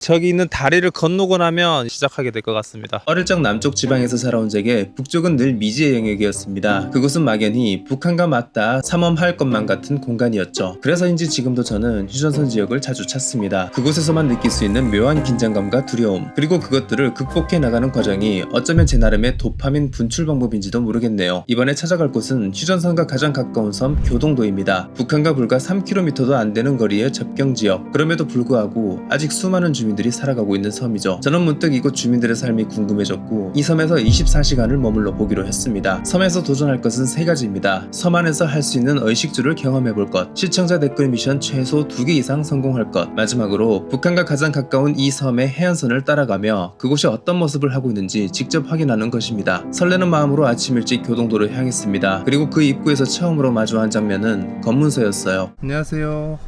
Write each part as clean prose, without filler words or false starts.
저기 있는 다리를 건너고 나면 시작하게 될 것 같습니다. 어릴 적 남쪽 지방에서 살아온 제게 북쪽은 늘 미지의 영역이었습니다. 그곳은 막연히 북한과 맞닿아 삼엄할 것만 같은 공간이었죠. 그래서인지 지금도 저는 휴전선 지역을 자주 찾습니다. 그곳에서만 느낄 수 있는 묘한 긴장감과 두려움, 그리고 그것들을 극복해 나가는 과정이 어쩌면 제 나름의 도파민 분출 방법인지도 모르겠네요. 이번에 찾아갈 곳은 휴전선과 가장 가까운 섬 교동도입니다. 북한과 불과 3km도 안 되는 거리의 접경 지역. 그럼에도 불구하고 아직 수많은 주민들이 살아가고 있는 섬이죠. 저는 문득 이곳 주민들의 삶이 궁금해졌고 이 섬에서 24시간을 머물러 보기로 했습니다. 섬에서 도전할 것은 3가지입니다. 섬 안에서 할 수 있는 의식주를 경험해볼 것, 시청자 댓글 미션 최소 2개 이상 성공할 것, 마지막으로 북한과 가장 가까운 이 섬의 해안선을 따라가며 그곳이 어떤 모습을 하고 있는지 직접 확인하는 것입니다. 설레는 마음으로 아침 일찍 교동도를 향했습니다. 그리고 그 입구에서 처음으로 마주한 장면은 검문소였어요. 안녕하세요.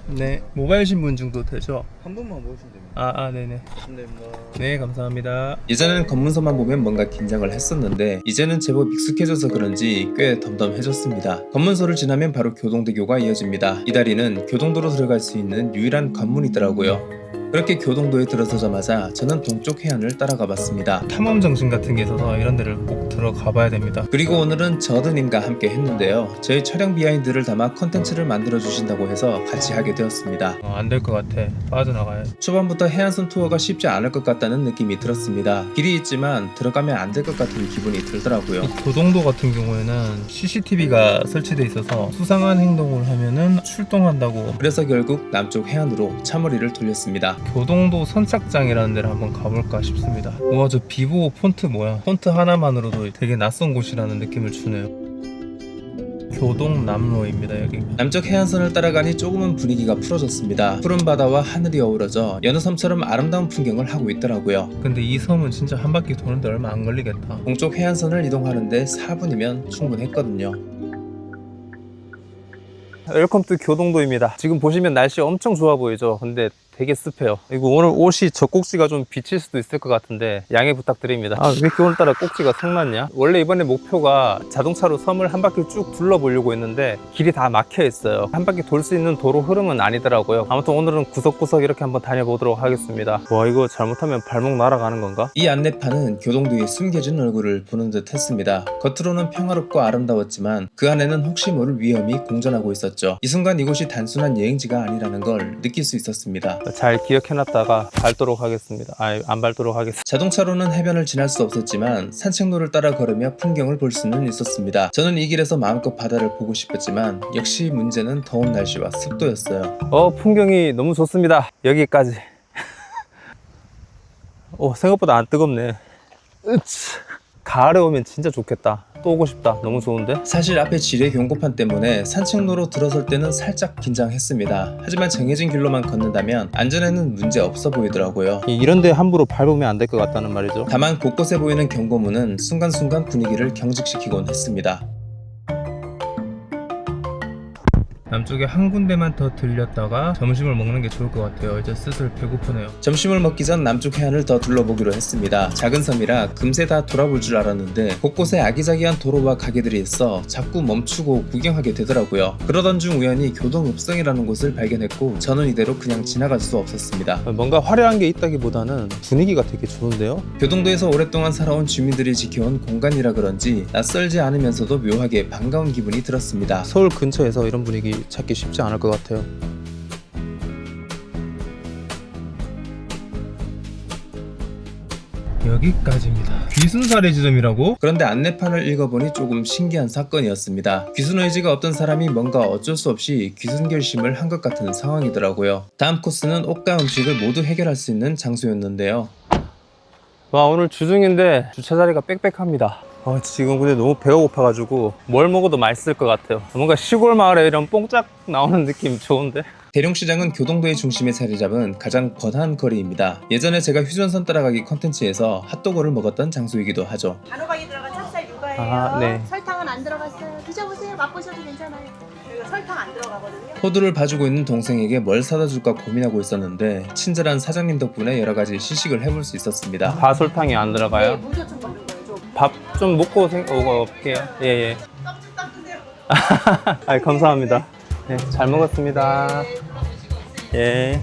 네, 모바일 신분 정도 되죠? 한 번만 보시면 됩니다. 네네. 감사합니다. 네, 감사합니다. 예전에는 검문소만 보면 뭔가 긴장을 했었는데 이제는 제법 익숙해져서 그런지 꽤 덤덤해졌습니다. 검문소를 지나면 바로 교동대교가 이어집니다. 이 다리는 교동도로 들어갈 수 있는 유일한 관문이더라고요. 그렇게 교동도에 들어서자마자 저는 동쪽 해안을 따라가 봤습니다. 탐험 정신 같은 게 있어서 이런 데를 꼭 들어가 봐야 됩니다. 그리고 오늘은 저드님과 함께 했는데요. 저희 촬영 비하인드를 담아 컨텐츠를 만들어 주신다고 해서 같이 하게 되었습니다. 안 될 것 같아. 빠져나가야. 초반부터 해안선 투어가 쉽지 않을 것 같다는 느낌이 들었습니다. 길이 있지만 들어가면 안 될 것 같은 기분이 들더라고요. 교동도 같은 경우에는 CCTV가 설치돼 있어서 수상한 행동을 하면은 출동한다고. 그래서 결국 남쪽 해안으로 차머리를 돌렸습니다. 교동도 선착장이라는 데를 한번 가볼까 싶습니다. 우와, 저 비보 폰트 뭐야? 폰트 하나만으로도 되게 낯선 곳이라는 느낌을 주네요. 교동남로입니다. 여기 남쪽 해안선을 따라가니 조금은 분위기가 풀어졌습니다. 푸른 바다와 하늘이 어우러져 여느 섬처럼 아름다운 풍경을 하고 있더라고요. 근데 이 섬은 진짜 한 바퀴 도는데 얼마 안 걸리겠다. 동쪽 해안선을 이동하는데 4분이면 충분했거든요. 웰컴 투 교동도입니다. 지금 보시면 날씨 엄청 좋아 보이죠? 근데 되게 습해요. 이거 오늘 옷이 저 꼭지가 좀 비칠 수도 있을 것 같은데 양해 부탁드립니다. 왜 이렇게 오늘따라 꼭지가 성났냐? 원래 이번에 목표가 자동차로 섬을 한 바퀴 쭉 둘러보려고 했는데 길이 다 막혀 있어요. 한 바퀴 돌 수 있는 도로 흐름은 아니더라고요. 아무튼 오늘은 구석구석 이렇게 한번 다녀보도록 하겠습니다. 와, 이거 잘못하면 발목 날아가는 건가? 이 안내판은 교동도의 숨겨진 얼굴을 보는 듯 했습니다. 겉으로는 평화롭고 아름다웠지만 그 안에는 혹시 모를 위험이 공존하고 있었죠. 이 순간 이곳이 단순한 여행지가 아니라는 걸 느낄 수 있었습니다. 잘 기억해놨다가 밟도록 하겠습니다. 안 밟도록 하겠습니다. 자동차로는 해변을 지날 수 없었지만 산책로를 따라 걸으며 풍경을 볼 수는 있었습니다. 저는 이 길에서 마음껏 바다를 보고 싶었지만 역시 문제는 더운 날씨와 습도였어요. 풍경이 너무 좋습니다. 여기까지. 생각보다 안 뜨겁네. 가을에 오면 진짜 좋겠다. 또 오고 싶다. 너무 좋은데? 사실 앞에 지뢰 경고판 때문에 산책로로 들어설 때는 살짝 긴장했습니다. 하지만 정해진 길로만 걷는다면 안전에는 문제 없어 보이더라고요. 이런데 함부로 밟으면 안 될 것 같다는 말이죠. 다만 곳곳에 보이는 경고문은 순간순간 분위기를 경직시키곤 했습니다. 남쪽에 한 군데만 더 들렸다가 점심을 먹는 게 좋을 것 같아요. 이제 슬슬 배고프네요. 점심을 먹기 전 남쪽 해안을 더 둘러보기로 했습니다. 작은 섬이라 금세 다 돌아볼 줄 알았는데 곳곳에 아기자기한 도로와 가게들이 있어 자꾸 멈추고 구경하게 되더라고요. 그러던 중 우연히 교동읍성이라는 곳을 발견했고 저는 이대로 그냥 지나갈 수 없었습니다. 뭔가 화려한 게 있다기보다는 분위기가 되게 좋은데요? 교동도에서 오랫동안 살아온 주민들이 지켜온 공간이라 그런지 낯설지 않으면서도 묘하게 반가운 기분이 들었습니다. 서울 근처에서 이런 분위기 찾기 쉽지 않을 것 같아요. 여기까지입니다. 귀순사례 지점이라고? 그런데 안내판을 읽어보니 조금 신기한 사건이었습니다. 귀순 의지가 없던 사람이 뭔가 어쩔 수 없이 귀순 결심을 한 것 같은 상황이더라고요. 다음 코스는 옷과 음식을 모두 해결할 수 있는 장소였는데요. 와, 오늘 주중인데 주차자리가 빽빽합니다. 지금 근데 너무 배가 고파가지고 뭘 먹어도 맛있을 것 같아요. 뭔가 시골 마을에 이런 뽕짝 나오는 느낌 좋은데? 대룡시장은 교동도의 중심에 자리 잡은 가장 번화한 거리입니다. 예전에 제가 휴전선 따라가기 컨텐츠에서 핫도그를 먹었던 장소이기도 하죠. 단호박이 들어간 찹쌀 육아예요. 네. 설탕은 안 들어갔어요. 드셔보세요. 맛보셔도 괜찮아요. 이거 설탕 안 들어가거든요. 호두를 봐주고 있는 동생에게 뭘 사다 줄까 고민하고 있었는데 친절한 사장님 덕분에 여러 가지 시식을 해볼 수 있었습니다. 밥 설탕이 안 들어가요? 네, 무조건 먹는 거예요. 밥 좀 먹고 올게요. 예. 떡좀 닦으세요. 감사합니다. 네, 잘 먹었습니다. 예.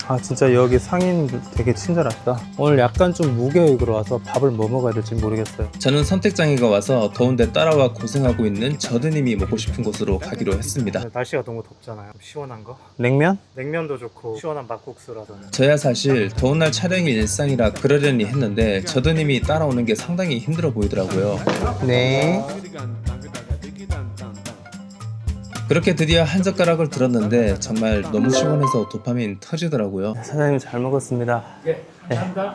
아 진짜 여기 상인 되게 친절하다. 오늘 약간 좀 무계획으로 와서 밥을 뭐 먹어야 될지 모르겠어요. 저는 선택장애가 와서 더운데 따라와 고생하고 있는 저드님이 먹고 싶은 곳으로 가기로 했습니다. 날씨가 너무 덥잖아요. 시원한 거? 냉면? 냉면도 좋고 시원한 막국수라든지. 저야 사실 더운 날 촬영이 일상이라 그러려니 했는데 저드님이 따라오는 게 상당히 힘들어 보이더라고요. 네. 그렇게 드디어 한 젓가락을 들었는데 정말 너무 시원해서 도파민 터지더라고요. 사장님 잘 먹었습니다. 네.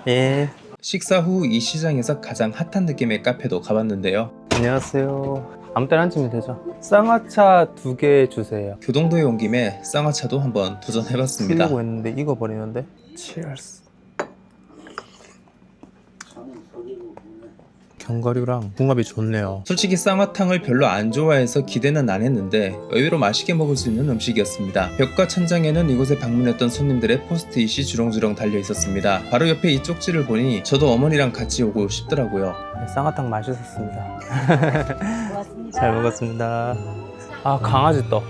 예. 식사 후 이 시장에서 가장 핫한 느낌의 카페도 가봤는데요. 안녕하세요. 아무 때나 앉으면 되죠. 쌍화차 2개 주세요. 교동도에 온 김에 쌍화차도 한번 도전해봤습니다. 쓰려고 했는데 익어버리는데. Cheers. 견과류랑 궁합이 좋네요. 솔직히 쌍화탕을 별로 안 좋아해서 기대는 안 했는데 의외로 맛있게 먹을 수 있는 음식이었습니다. 벽과 천장에는 이곳에 방문했던 손님들의 포스트잇이 주렁주렁 달려 있었습니다. 바로 옆에 이 쪽지를 보니 저도 어머니랑 같이 오고 싶더라고요. 쌍화탕 맛있었습니다. 고맙습니다. 잘 먹었습니다. 아 강아지 떡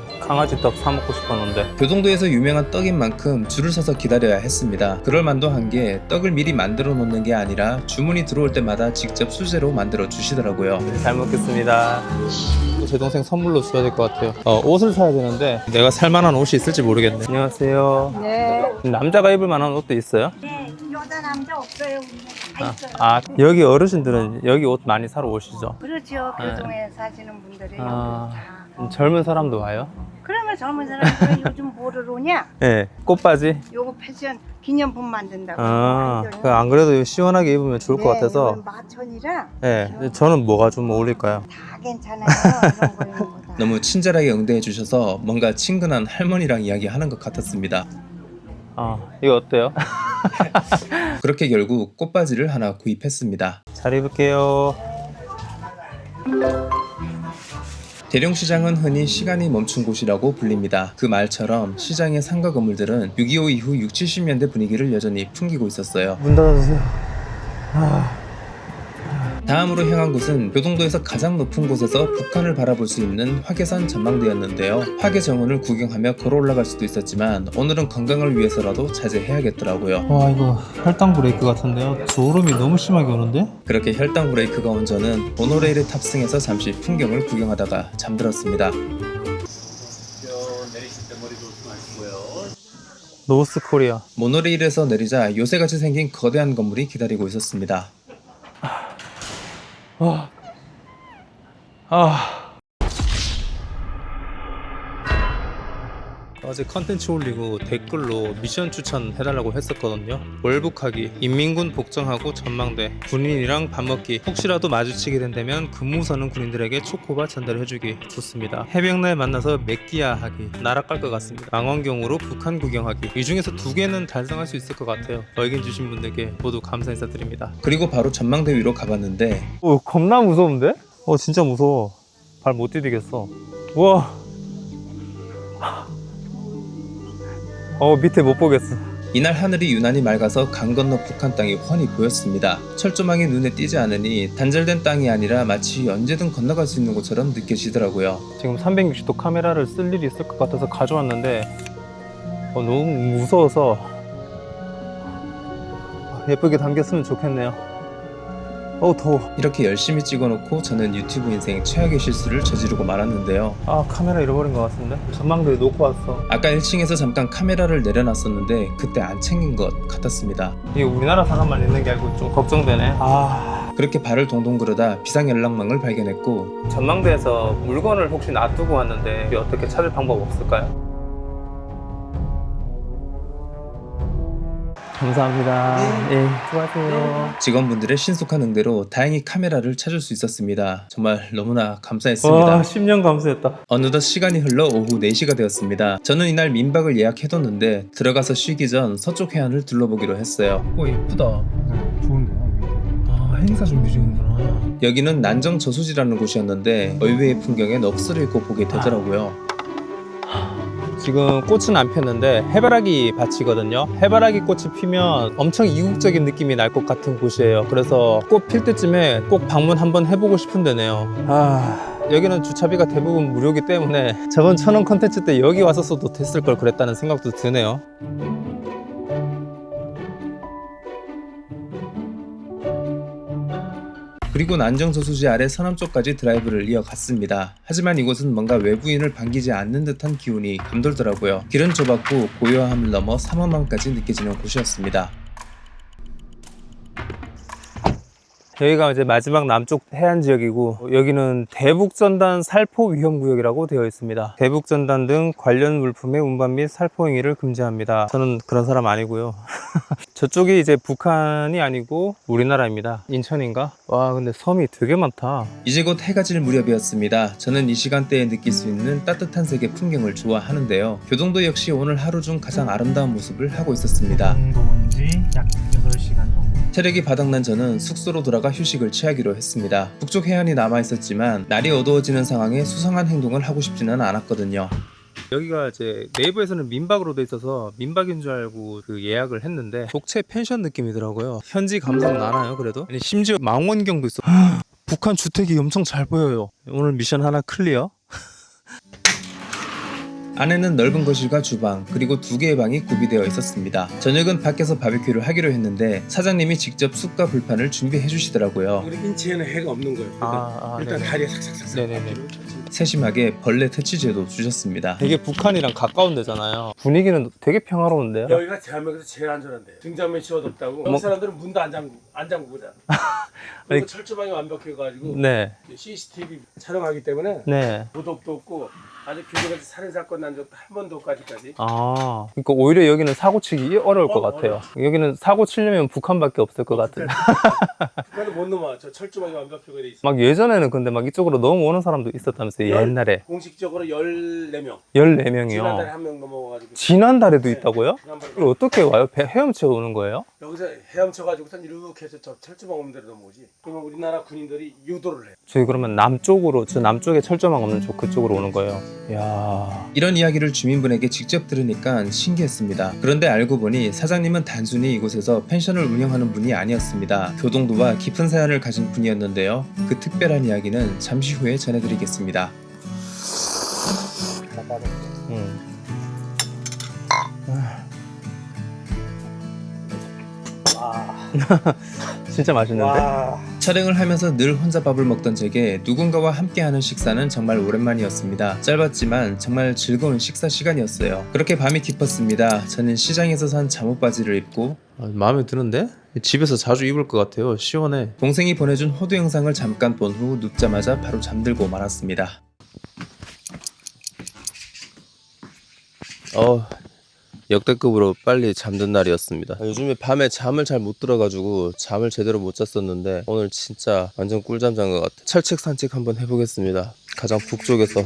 사 먹고 싶었는데 교동도에서 유명한 떡인 만큼 줄을 서서 기다려야 했습니다. 그럴 만도 한 게 떡을 미리 만들어 놓는 게 아니라 주문이 들어올 때마다 직접 수제로 만들어 주시더라고요. 잘 먹겠습니다. 제 동생 선물로 줘야 될 것 같아요. 옷을 사야 되는데 내가 살 만한 옷이 있을지 모르겠네. 안녕하세요. 네. 남자가 입을 만한 옷도 있어요? 네, 여자 남자 없어요. 다 있어요. 여기 어르신들은 여기 옷 많이 사러 오시죠? 그렇죠. 네. 교동에 사시는 분들이 아. 다. 젊은 사람도 와요? 그러면 젊은 사람들은 요즘 뭐를 오냐? 네, 꽃바지. 요거 패션 기념품 만든다고. 안 그래도 시원하게 입으면 좋을 것 같아서. 이건 마천이라 네, 저는 뭐가 좀 어울릴까요? 다 괜찮아요. 이런 거 있는 거다. 너무 친절하게 응대해 주셔서 뭔가 친근한 할머니랑 이야기하는 것 같았습니다. 이거 어때요? 그렇게 결국 꽃바지를 하나 구입했습니다. 잘 입을게요. 대룡시장은 흔히 시간이 멈춘 곳이라고 불립니다. 그 말처럼 시장의 상가 건물들은 6.25 이후 60, 70년대 분위기를 여전히 풍기고 있었어요. 문 닫아주세요. 다음으로 향한 곳은 교동도에서 가장 높은 곳에서 북한을 바라볼 수 있는 화계산 전망대였는데요. 화계정원을 구경하며 걸어 올라갈 수도 있었지만 오늘은 건강을 위해서라도 자제해야겠더라고요. 와 이거 혈당 브레이크 같은데요. 졸음이 너무 심하게 오는데? 그렇게 혈당 브레이크가 온 저는 모노레일에 탑승해서 잠시 풍경을 구경하다가 잠들었습니다. 노스 코리아. 모노레일에서 내리자 요새같이 생긴 거대한 건물이 기다리고 있었습니다. 어제 컨텐츠 올리고 댓글로 미션 추천해달라고 했었거든요. 월북하기, 인민군 복장하고 전망대, 군인이랑 밥 먹기, 혹시라도 마주치게 된다면 근무서는 군인들에게 초코바 전달해주기 좋습니다. 해병날 만나서 맥기야 하기, 나락 갈 것 같습니다. 망원경으로 북한 구경하기, 이 중에서 2개는 달성할 수 있을 것 같아요. 의견 주신 분들께 모두 감사 인사드립니다. 그리고 바로 전망대 위로 가봤는데 겁나 무서운데? 진짜 무서워. 발 못 디디겠어. 우와. 밑에 못 보겠어. 이날 하늘이 유난히 맑아서 강 건너 북한 땅이 훤히 보였습니다. 철조망이 눈에 띄지 않으니 단절된 땅이 아니라 마치 언제든 건너갈 수 있는 곳처럼 느껴지더라고요. 지금 360도 카메라를 쓸 일이 있을 것 같아서 가져왔는데 너무 무서워서 예쁘게 담겼으면 좋겠네요. 더워. 이렇게 열심히 찍어놓고 저는 유튜브 인생 최악의 실수를 저지르고 말았는데요. 카메라 잃어버린 것 같은데? 전망대에 놓고 왔어. 아까 1층에서 잠깐 카메라를 내려놨었는데 그때 안 챙긴 것 같았습니다. 이게 우리나라 사람만 있는 게 아니고 좀 걱정되네. 그렇게 발을 동동 구르다 비상연락망을 발견했고 전망대에서 물건을 혹시 놔두고 왔는데 어떻게 찾을 방법 없을까요? 감사합니다. 예, 수고하세요. 직원분들의 신속한 응대로 다행히 카메라를 찾을 수 있었습니다. 정말 너무나 감사했습니다. 10년 감사했다. 어느덧 시간이 흘러 오후 4시가 되었습니다. 저는 이날 민박을 예약해뒀는데 들어가서 쉬기 전 서쪽 해안을 둘러보기로 했어요. 예쁘다. 좋은데요? 행사 준비 중이구나. 여기는 난정 저수지라는 곳이었는데 의외의 풍경에 넋을 잃고 보게 되더라고요. 지금 꽃은 안 폈는데 해바라기 밭이거든요. 해바라기 꽃이 피면 엄청 이국적인 느낌이 날 것 같은 곳이에요. 그래서 꽃 필 때쯤에 꼭 방문 한번 해보고 싶은 데네요. 여기는 주차비가 대부분 무료이기 때문에 저번 천원 컨텐츠 때 여기 와서 써도 됐을 걸 그랬다는 생각도 드네요. 그리고 난정저수지 아래 서남 쪽까지 드라이브를 이어갔습니다. 하지만 이곳은 뭔가 외부인을 반기지 않는 듯한 기운이 감돌더라고요. 길은 좁았고 고요함을 넘어 삼엄함까지 느껴지는 곳이었습니다. 여기가 이제 마지막 남쪽 해안 지역이고, 여기는 대북전단 살포 위험구역이라고 되어 있습니다. 대북전단 등 관련 물품의 운반 및 살포 행위를 금지합니다. 저는 그런 사람 아니고요. 저쪽이 이제 북한이 아니고 우리나라입니다. 인천인가? 와, 근데 섬이 되게 많다. 이제 곧 해가 질 무렵이었습니다. 저는 이 시간대에 느낄 수 있는 따뜻한 색의 풍경을 좋아하는데요. 교동도 역시 오늘 하루 중 가장 아름다운 모습을 하고 있었습니다. 교동도 온 지 약 8시간 정도. 체력이 바닥난 저는 숙소로 돌아가 휴식을 취하기로 했습니다. 북쪽 해안이 남아있었지만 날이 어두워지는 상황에 수상한 행동을 하고 싶지는 않았거든요. 여기가 이제 네이버에서는 민박으로 돼 있어서 민박인 줄 알고 그 예약을 했는데 독채 펜션 느낌이더라고요. 현지 감성 나나요 그래도? 아니 심지어 망원경도 있어. 북한 주택이 엄청 잘 보여요. 오늘 미션 하나 클리어. 안에는 넓은 거실과 주방, 그리고 2개의 방이 구비되어 있었습니다. 저녁은 밖에서 바비큐를 하기로 했는데 사장님이 직접 숯과 불판을 준비해 주시더라고요. 우리 인체에는 해가 없는 거예요. 일단 네네. 다리에 삭삭삭삭. 네네네. 세심하게 벌레 퇴치제도 주셨습니다. 되게 북한이랑 가까운 데잖아요. 분위기는 되게 평화로운데요? 여기가 대한민국에서 제일 안전한데. 등잔면 치워뒀다고. 여기 사람들은 문도 안 잠그고 자. 그리고 철조망이 완벽해가지고 네. CCTV 촬영하기 때문에 네. 도덕도 없고 아주 교도에서 살인사건 난 적도 한 번도 없까지까지. 아, 그러니까 오히려 여기는 사고 치기 어려울 것 같아요. 여기는 사고 치려면 북한밖에 없을 것 같은. 북한은 못 넘어. 저 철조망이 완벽하게 돼 있어. 막 예전에는 근데 막 이쪽으로 넘어오는 사람도 있었다면서요, 옛날에. 공식적으로 14명. 14명이요. 지난달에 한 명 넘어가가지고. 지난달에도 네. 있다고요? 지난달에. 그걸 어떻게 와요? 배 헤엄쳐 오는 거예요? 여기서 헤엄쳐가지고선 이렇게 해서 저 철조망 없는 데로 넘어오지. 그러면 우리나라 군인들이 유도를 해. 저희 그러면 남쪽으로, 저 남쪽에 철조망 없는 쪽 그쪽으로 오는 거예요. 이야. 이런 이야기를 주민분에게 직접 들으니까 신기했습니다. 그런데 알고 보니 사장님은 단순히 이곳에서 펜션을 운영하는 분이 아니었습니다. 교동도와 깊은 사연을 가진 분이었는데요. 그 특별한 이야기는 잠시 후에 전해드리겠습니다. 진짜 맛있는데? 와. 촬영을 하면서 늘 혼자 밥을 먹던 제게 누군가와 함께하는 식사는 정말 오랜만이었습니다. 짧았지만 정말 즐거운 식사 시간이었어요. 그렇게 밤이 깊었습니다. 저는 시장에서 산 잠옷바지를 입고 마음에 드는데? 집에서 자주 입을 것 같아요. 시원해. 동생이 보내준 호두 영상을 잠깐 본 후 눕자마자 바로 잠들고 말았습니다. 역대급으로 빨리 잠든 날이었습니다. 요즘에 밤에 잠을 잘 못 들어가지고 잠을 제대로 못 잤었는데 오늘 진짜 완전 꿀잠 잔 것 같아요. 철책 산책 한번 해보겠습니다. 가장 북쪽에서.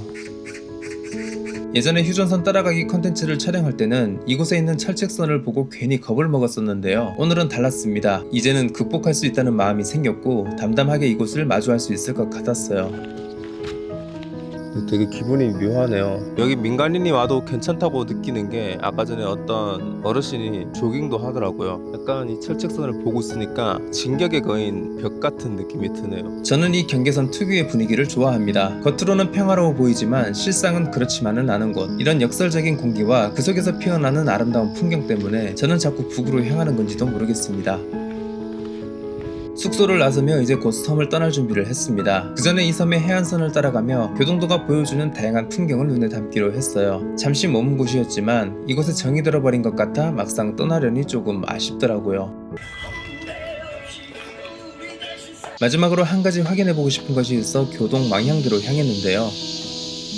예전에 휴전선 따라가기 컨텐츠를 촬영할 때는 이곳에 있는 철책선을 보고 괜히 겁을 먹었었는데요. 오늘은 달랐습니다. 이제는 극복할 수 있다는 마음이 생겼고 담담하게 이곳을 마주할 수 있을 것 같았어요. 되게 기분이 묘하네요. 여기 민간인이 와도 괜찮다고 느끼는 게 아까 전에 어떤 어르신이 조깅도 하더라고요. 약간 이 철책선을 보고 있으니까 진격의 거인 벽 같은 느낌이 드네요. 저는 이 경계선 특유의 분위기를 좋아합니다. 겉으로는 평화로워 보이지만 실상은 그렇지만은 않은 곳. 이런 역설적인 공기와 그 속에서 피어나는 아름다운 풍경 때문에 저는 자꾸 북으로 향하는 건지도 모르겠습니다. 숙소를 나서며 이제 곧 섬을 떠날 준비를 했습니다. 그 전에 이 섬의 해안선을 따라가며 교동도가 보여주는 다양한 풍경을 눈에 담기로 했어요. 잠시 머문 곳이었지만 이곳에 정이 들어버린 것 같아 막상 떠나려니 조금 아쉽더라고요. 마지막으로 한 가지 확인해보고 싶은 것이 있어 교동 망향대로 향했는데요.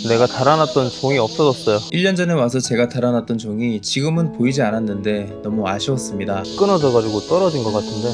내가 달아놨던 종이 없어졌어요. 1년 전에 와서 제가 달아놨던 종이 지금은 보이지 않았는데 너무 아쉬웠습니다. 끊어져가지고 떨어진 것 같은데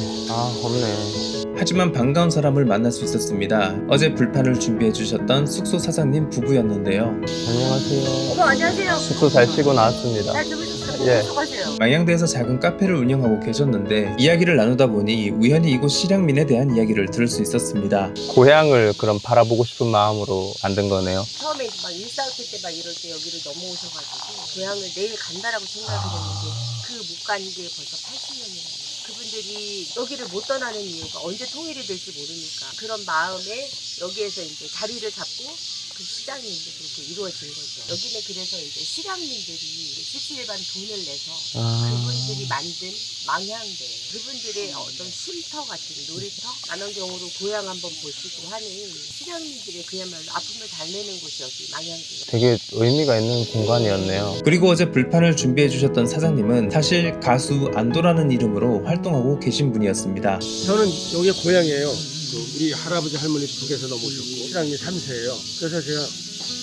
없네. 하지만 반가운 사람을 만날 수 있었습니다. 어제 불판을 준비해주셨던 숙소 사장님 부부였는데요. 안녕하세요. 어머 안녕하세요. 숙소 잘 쉬고 나왔습니다. 잘 주무셨어요? 예. 수고하세요. 망향대에서 작은 카페를 운영하고 계셨는데 이야기를 나누다 보니 우연히 이곳 실향민에 대한 이야기를 들을 수 있었습니다. 고향을 그럼 바라보고 싶은 마음으로 만든 거네요. 처음에 막 일 싸울 때 막 이럴 때 여기를 넘어오셔가지고 고향을 내일 간다라고 생각을 했는데 그 못 간 게 벌써 80년이에요. 그분들이 여기를 못 떠나는 이유가 언제 통일이 될지 모르니까 그런 마음에 여기에서 이제 자리를 잡고 그 시장이 이제 그렇게 이루어진 거죠. 여기는 그래서 이제 실향민들이 실질반 돈을 내서 그분들이 만든 망향대, 그분들의 어떤 쉼터 같은 놀이터, 남양경으로 고향 한번 보시고 하는 실향민들의 그야말로 아픔을 달래는 곳이 여기 망향대. 되게 의미가 있는 공간이었네요. 그리고 어제 불판을 준비해 주셨던 사장님은 사실 가수 안도라는 이름으로 활동하고 계신 분이었습니다. 저는 여기 고향이에요. 우리 할아버지 할머니 북에서 넘어오셨고 실향민 3세예요. 그래서 제가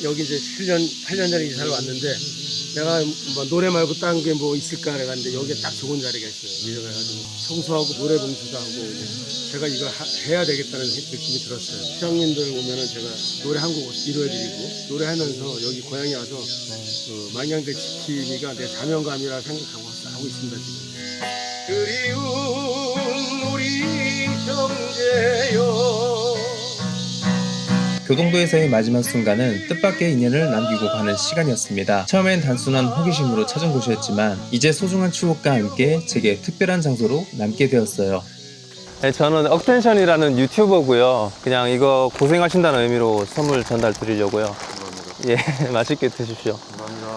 여기 이제 8년 전에 이사를 왔는데 내가 뭐 노래 말고 딴 게 뭐 있을까 그래갔는데 여기에 딱 좋은 자리가 있어요. 그래가지고 청소하고 노래 봉투도 하고 제가 이걸 해야 되겠다는 느낌이 들었어요. 실향민들 오면은 제가 노래 한 곡 이루어드리고 노래하면서 여기 고향에 와서 망향대 지키기가 내 사명감이라 생각하고 하고 있습니다 지금. 그리운 우리 형제여. 교동도에서의 마지막 순간은 뜻밖의 인연을 남기고 가는 시간이었습니다. 처음엔 단순한 호기심으로 찾은 곳이었지만 이제 소중한 추억과 함께 제게 특별한 장소로 남게 되었어요. 네, 저는 억텐션이라는 유튜버고요. 그냥 이거 고생하신다는 의미로 선물 전달 드리려고요. 예, 맛있게 드십시오.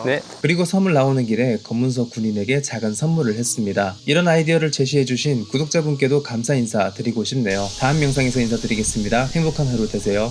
네. 그리고 선물 나오는 길에 검문석 군인에게 작은 선물을 했습니다. 이런 아이디어를 제시해주신 구독자분께도 감사 인사 드리고 싶네요. 다음 영상에서 인사드리겠습니다. 행복한 하루 되세요.